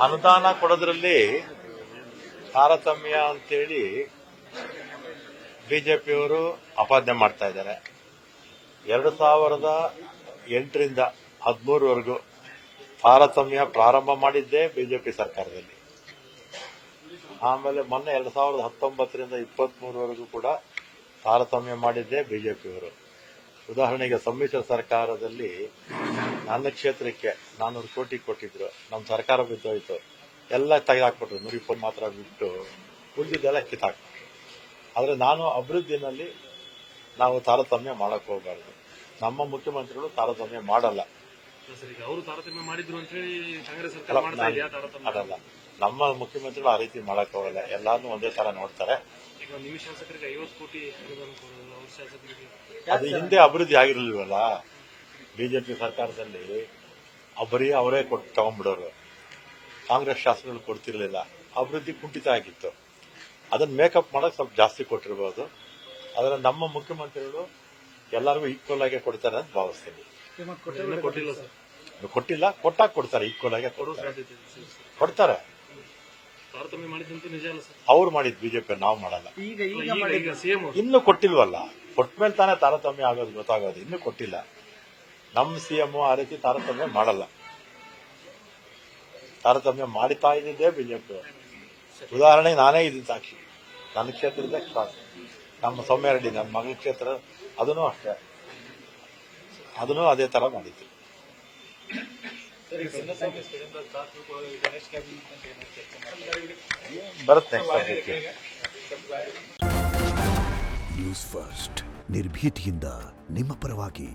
ಅನುದಾನ ಕೊಡೋದ್ರಲ್ಲಿ ತಾರತಮ್ಯ ಅಂತೇಳಿ ಬಿಜೆಪಿಯವರು ಅಪಾದನೆ ಮಾಡ್ತಾ ಇದ್ದಾರೆ. 2008ರಿಂದ 2013ವರೆಗೂ ತಾರತಮ್ಯ ಪ್ರಾರಂಭ ಮಾಡಿದ್ದೇ ಬಿಜೆಪಿ ಸರ್ಕಾರದಲ್ಲಿ. ಆಮೇಲೆ ಮೊನ್ನೆ 2019ರಿಂದ 23ವರೆಗೂ ಕೂಡ ತಾರತಮ್ಯ ಮಾಡಿದ್ದೇ ಬಿಜೆಪಿಯವರು. ಉದಾಹರಣೆಗೆ ಸಮ್ಮಿಶ್ರ ಸರ್ಕಾರದಲ್ಲಿ ನನ್ನ ಕ್ಷೇತ್ರಕ್ಕೆ 400 ಕೋಟಿ ಕೊಟ್ಟಿದ್ರು. ನಮ್ಮ ಸರ್ಕಾರ ಬಿದ್ದೋಯ್ತು, ಎಲ್ಲ ತೆಗೆದಾಕ್ಬಿಟ್ರು. 120 ಮಾತ್ರ ಬಿಟ್ಟು ಉಳಿದಿದ್ದೆಲ್ಲ ಕಿತ್ತಾಕ್ಬಿಟ್ರು. ಆದರೆ ನಾನು ಅಭಿವೃದ್ಧಿನಲ್ಲಿ ನಾವು ತಾರತಮ್ಯ ಮಾಡಕ್ ಹೋಗಬಾರ್ದು. ನಮ್ಮ ಮುಖ್ಯಮಂತ್ರಿಗಳು ತಾರತಮ್ಯ ಮಾಡಲ್ಲ. ಅವರು ತಾರತಮ್ಯ ಮಾಡಿದ್ರು ಅಂತ ಹೇಳಿ ಕಾಂಗ್ರೆಸ್ ಸರ್ಕಾರ ಮಾಡ್ತಾ ಇದೆಯಾ? ಅದಲ್ಲ, ನಮ್ಮ ಮುಖ್ಯಮಂತ್ರಿಗಳು ಆ ರೀತಿ ಮಾಡಕ್ ಹೋಗಲ್ಲ. ಎಲ್ಲಾನು ಒಂದೇ ತರ ನೋಡ್ತಾರೆ. ಈಗ ನಿಮ್ಮ ಶಾಸಕರಿಗೆ 50 ಕೋಟಿ ಅನುದಾನ ಕೊಡೋದು, ಅವ್ರ ಶಾಸಕರಿಗೆ ಅದು ಹಿಂದೆ ಅಭಿವೃದ್ಧಿ ಆಗಿರಲಿಲ್ವಲ್ಲ. ಬಿಜೆಪಿ ಸರ್ಕಾರದಲ್ಲಿ ಬರೀ ಅವರೇ ಕೊಟ್ಟು ತಗೊಂಡ್ಬಿಡೋರು. ಕಾಂಗ್ರೆಸ್ ಶಾಸಕರು ಕೊಡ್ತಿರ್ಲಿಲ್ಲ. ಅಭಿವೃದ್ಧಿ ಕುಂಠಿತ ಆಗಿತ್ತು. ಅದನ್ನ ಮೇಕಪ್ ಮಾಡಕ್ ಸ್ವಲ್ಪ ಜಾಸ್ತಿ ಕೊಟ್ಟಿರ್ಬೋದು. ಆದ್ರೆ ನಮ್ಮ ಮುಖ್ಯಮಂತ್ರಿಗಳು ಎಲ್ಲರಿಗೂ ಈಕ್ವಲ್ ಆಗಿ ಕೊಡ್ತಾರೆ ಅಂತ ಭಾವಿಸ್ತೀನಿ. ಕೊಟ್ಟಿಲ್ಲ ಸರ್, ಕೊಟ್ಟಿಲ್ಲ, ಕೊಟ್ಟಾಗ ಕೊಡ್ತಾರೆ. ಈಕ್ವಲ್ ಆಗಿ ಕೊಡ್ತಾರೆ. ತಾರತಮ್ಯ ಮಾಡಿದಂತೂ ನಿಜ ಅಲ್ಲ ಸರ್. ಅವ್ರು ಮಾಡಿದ್ ಬಿಜೆಪಿ, ನಾವು ಮಾಡಲ್ಲ. ಈಗ ಸಿಎಂ ಇನ್ನು ಕೊಟ್ಟಿಲ್ವಲ್ಲ. ಕೊಟ್ಮೇಲೆ ತಾನೇ ತಾರತಮ್ಯ ಆಗೋದು ಗೊತ್ತಾಗೋದು. ಇನ್ನು ಕೊಟ್ಟಿಲ್ಲ. ನಮ್ಮ ಸಿಎಂ ಆ ರೀತಿ ತಾರತಮ್ಯ ಮಾಡಲ್ಲ. ತಾರತಮ್ಯ ಮಾಡಿತಾ ಇದ್ದಿದ್ದೇ ಬಿಜೆಪಿ. ಉದಾಹರಣೆಗೆ ನಾನೇ ಇದ್ದೀನಿ ಸಾಕ್ಷಿ. ನನ್ನ ಕ್ಷೇತ್ರದ ನಮ್ಮ ಸೌಮ್ಯ ರೆಡ್ಡಿ, ನನ್ನ ಮಗಳ ಕ್ಷೇತ್ರ, ಅದನ್ನು ಅಷ್ಟೇ. ಅದನ್ನು ಅದೇ ತರ ಮಾಡಿದ್ದು. ಬರುತ್ತೆ. ನ್ಯೂಸ್ ಫಸ್ಟ್, ನಿರ್ಭೀತಿಯಿಂದ ನಿಮ್ಮ ಪರವಾಗಿ.